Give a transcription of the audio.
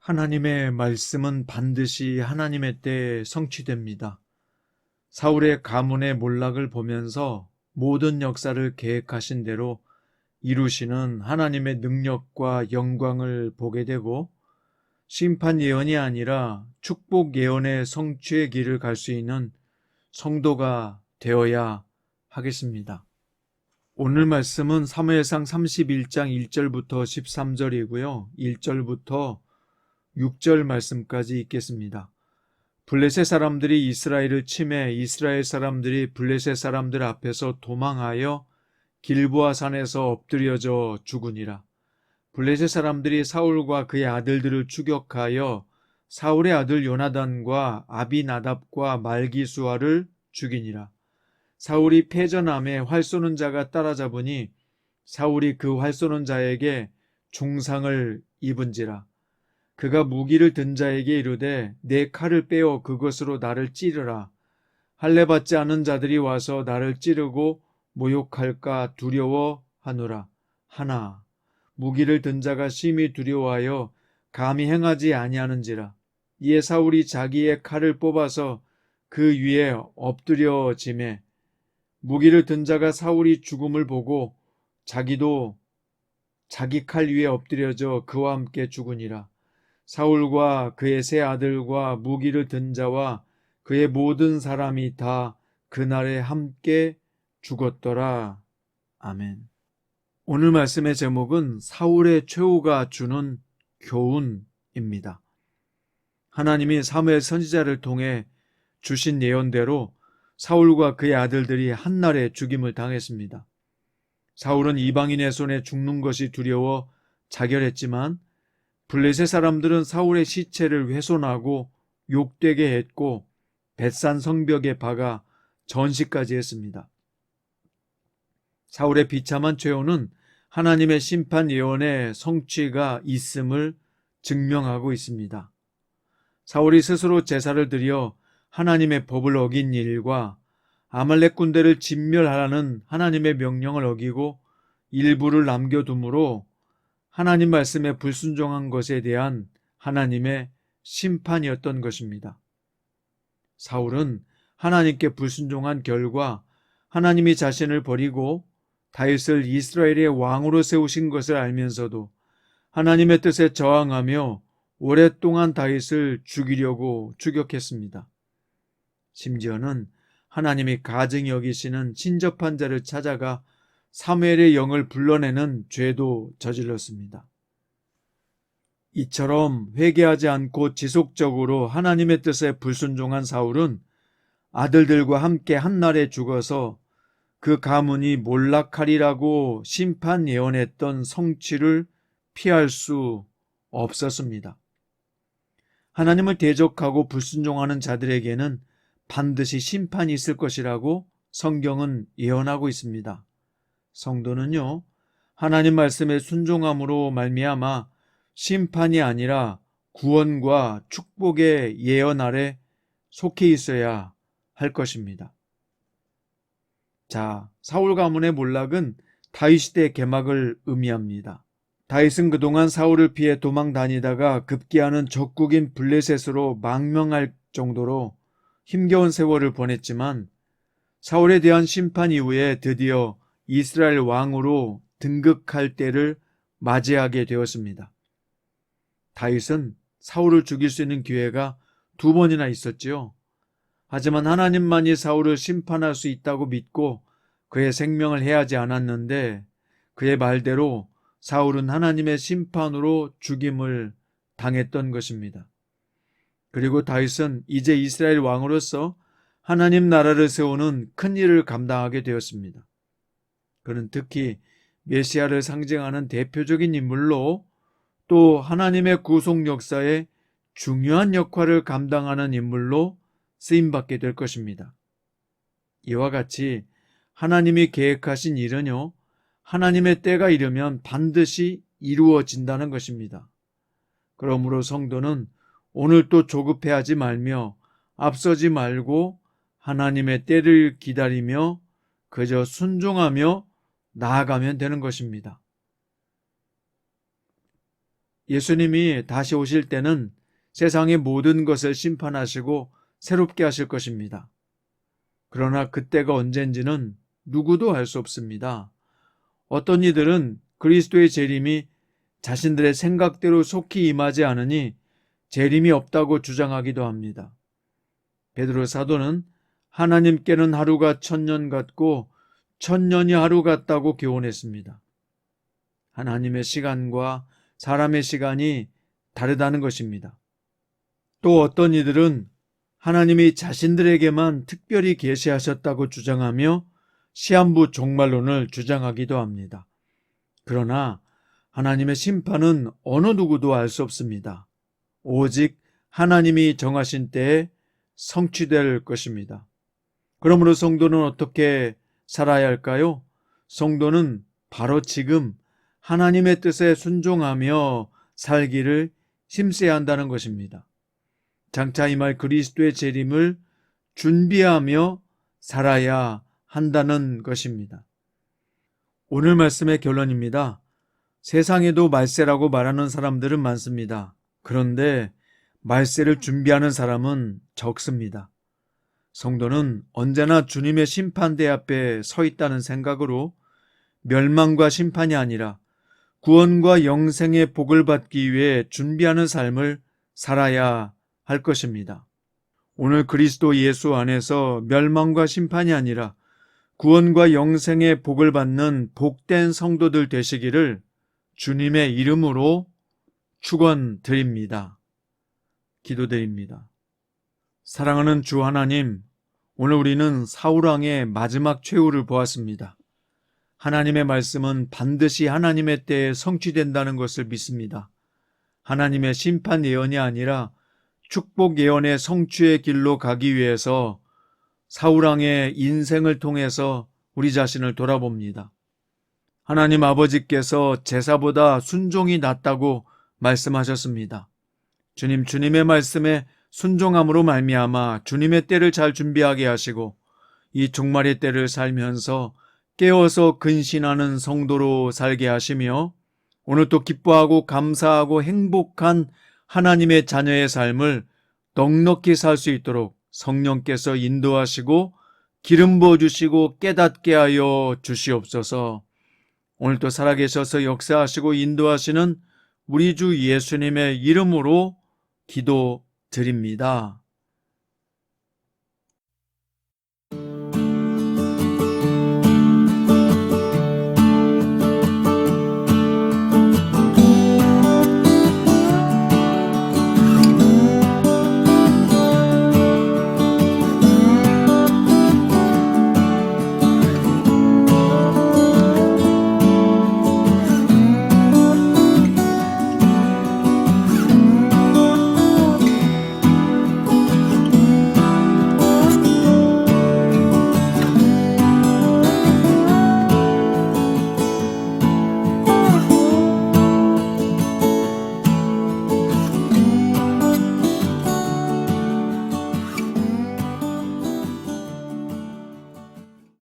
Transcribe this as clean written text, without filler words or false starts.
하나님의 말씀은 반드시 하나님의 때에 성취됩니다. 사울의 가문의 몰락을 보면서 모든 역사를 계획하신 대로 이루시는 하나님의 능력과 영광을 보게 되고 심판 예언이 아니라 축복 예언의 성취의 길을 갈 수 있는 성도가 되어야 하겠습니다. 오늘 말씀은 사무엘상 31장 1절부터 13절이고요. 1절부터 6절 말씀까지 읽겠습니다. 블레셋 사람들이 이스라엘을 침해 이스라엘 사람들이 블레셋 사람들 앞에서 도망하여 길보아 산에서 엎드려져 죽으니라. 블레셋 사람들이 사울과 그의 아들들을 추격하여 사울의 아들 요나단과 아비나답과 말기수아를 죽이니라. 사울이 패전함에 활 쏘는 자가 따라잡으니 사울이 그 활 쏘는 자에게 중상을 입은지라. 그가 무기를 든 자에게 이르되 내 칼을 빼어 그것으로 나를 찌르라. 할례 받지 않은 자들이 와서 나를 찌르고 모욕할까 두려워하노라. 하나 무기를 든 자가 심히 두려워하여 감히 행하지 아니하는지라. 이에 사울이 자기의 칼을 뽑아서 그 위에 엎드려지매 무기를 든 자가 사울이 죽음을 보고 자기도 자기 칼 위에 엎드려져 그와 함께 죽으니라. 사울과 그의 세 아들과 무기를 든 자와 그의 모든 사람이 다 그날에 함께 죽었더라. 아멘. 오늘 말씀의 제목은 사울의 최후가 주는 교훈입니다. 하나님이 사무엘 선지자를 통해 주신 예언대로 사울과 그의 아들들이 한날에 죽임을 당했습니다. 사울은 이방인의 손에 죽는 것이 두려워 자결했지만 블레셋 사람들은 사울의 시체를 훼손하고 욕되게 했고 벳산 성벽에 박아 전시까지 했습니다. 사울의 비참한 최후는 하나님의 심판 예언의 성취가 있음을 증명하고 있습니다. 사울이 스스로 제사를 드려 하나님의 법을 어긴 일과 아말렉 군대를 진멸하라는 하나님의 명령을 어기고 일부를 남겨두므로 하나님 말씀에 불순종한 것에 대한 하나님의 심판이었던 것입니다. 사울은 하나님께 불순종한 결과 하나님이 자신을 버리고 다윗을 이스라엘의 왕으로 세우신 것을 알면서도 하나님의 뜻에 저항하며 오랫동안 다윗을 죽이려고 추격했습니다. 심지어는 하나님이 가증히 여기시는 친접한 자를 찾아가 사무엘의 영을 불러내는 죄도 저질렀습니다. 이처럼 회개하지 않고 지속적으로 하나님의 뜻에 불순종한 사울은 아들들과 함께 한날에 죽어서 그 가문이 몰락하리라고 심판 예언했던 성취를 피할 수 없었습니다. 하나님을 대적하고 불순종하는 자들에게는 반드시 심판이 있을 것이라고 성경은 예언하고 있습니다. 성도는요, 하나님 말씀에 순종함으로 말미암아 심판이 아니라 구원과 축복의 예언 아래 속해 있어야 할 것입니다. 자, 사울 가문의 몰락은 다윗 시대의 개막을 의미합니다. 다윗은 그동안 사울을 피해 도망 다니다가 급기야는 적국인 블레셋으로 망명할 정도로 힘겨운 세월을 보냈지만 사울에 대한 심판 이후에 드디어 이스라엘 왕으로 등극할 때를 맞이하게 되었습니다. 다윗은 사울을 죽일 수 있는 기회가 2번이나 있었지요. 하지만 하나님만이 사울을 심판할 수 있다고 믿고 그의 생명을 해하지 않았는데 그의 말대로 사울은 하나님의 심판으로 죽임을 당했던 것입니다. 그리고 다윗은 이제 이스라엘 왕으로서 하나님 나라를 세우는 큰 일을 감당하게 되었습니다. 그는 특히 메시아를 상징하는 대표적인 인물로 또 하나님의 구속 역사에 중요한 역할을 감당하는 인물로 쓰임받게 될 것입니다. 이와 같이 하나님이 계획하신 일은요, 하나님의 때가 이르면 반드시 이루어진다는 것입니다. 그러므로 성도는 오늘 또 조급해하지 말며 앞서지 말고 하나님의 때를 기다리며 그저 순종하며 나아가면 되는 것입니다. 예수님이 다시 오실 때는 세상의 모든 것을 심판하시고 새롭게 하실 것입니다. 그러나 그때가 언젠지는 누구도 알 수 없습니다. 어떤 이들은 그리스도의 재림이 자신들의 생각대로 속히 임하지 않으니 재림이 없다고 주장하기도 합니다. 베드로 사도는 하나님께는 하루가 1000년 같고 1000년이 하루 같다고 교훈했습니다. 하나님의 시간과 사람의 시간이 다르다는 것입니다. 또 어떤 이들은 하나님이 자신들에게만 특별히 계시하셨다고 주장하며 시한부 종말론을 주장하기도 합니다. 그러나 하나님의 심판은 어느 누구도 알 수 없습니다. 오직 하나님이 정하신 때에 성취될 것입니다. 그러므로 성도는 어떻게 살아야 할까요? 성도는 바로 지금 하나님의 뜻에 순종하며 살기를 힘써야 한다는 것입니다. 장차 임할 그리스도의 재림을 준비하며 살아야 한다는 것입니다. 오늘 말씀의 결론입니다. 세상에도 말세라고 말하는 사람들은 많습니다. 그런데 말세를 준비하는 사람은 적습니다. 성도는 언제나 주님의 심판대 앞에 서 있다는 생각으로 멸망과 심판이 아니라 구원과 영생의 복을 받기 위해 준비하는 삶을 살아야 할 것입니다. 오늘 그리스도 예수 안에서 멸망과 심판이 아니라 구원과 영생의 복을 받는 복된 성도들 되시기를 주님의 이름으로 축원드립니다. 기도드립니다. 사랑하는 주 하나님, 오늘 우리는 사울왕의 마지막 최후를 보았습니다. 하나님의 말씀은 반드시 하나님의 때에 성취된다는 것을 믿습니다. 하나님의 심판 예언이 아니라 축복 예언의 성취의 길로 가기 위해서 사울왕의 인생을 통해서 우리 자신을 돌아봅니다. 하나님 아버지께서 제사보다 순종이 낫다고 말씀하셨습니다. 주님의 말씀에 순종함으로 말미암아 주님의 때를 잘 준비하게 하시고 이 종말의 때를 살면서 깨어서 근신하는 성도로 살게 하시며 오늘 또 기뻐하고 감사하고 행복한 하나님의 자녀의 삶을 넉넉히 살 수 있도록 성령께서 인도하시고 기름 부어주시고 깨닫게 하여 주시옵소서. 오늘도 살아계셔서 역사하시고 인도하시는 우리 주 예수님의 이름으로 기도드립니다.